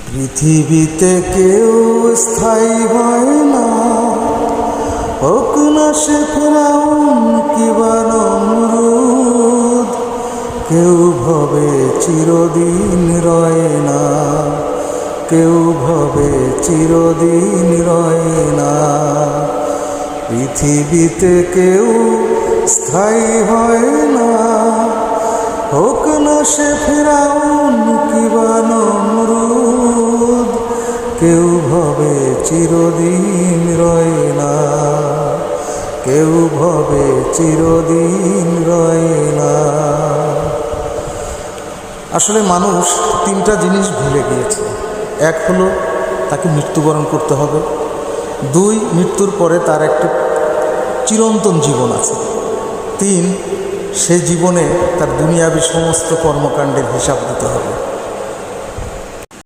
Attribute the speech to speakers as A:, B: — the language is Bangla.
A: পৃথিবীতে কেউ স্থায়ী হয় না, হোক না সে ফেরাউন কিবা নমরুদ। কেউ ভবে চিরদিন রয় না, কেউ ভবে চিরদিন রয় না। পৃথিবীতে কেউ স্থায়ী হয় না, হোক না সে ফেরাউন কিবা নমরুদ। কেউ ভবে চিরদিন রয় না, কেউ ভবে চিরদিন রয় না। আসলে মানুষ তিনটা জিনিস ভুলে গিয়েছে। এক হলো তাকে মৃত্যুবরণ করতে হবে, দুই মৃত্যুর পরে তার একটা চিরন্তন জীবন আছে, তিন সে জীবনে তার দুনিয়াবী সমস্ত কর্মকাণ্ডের হিসাব দিতে হবে।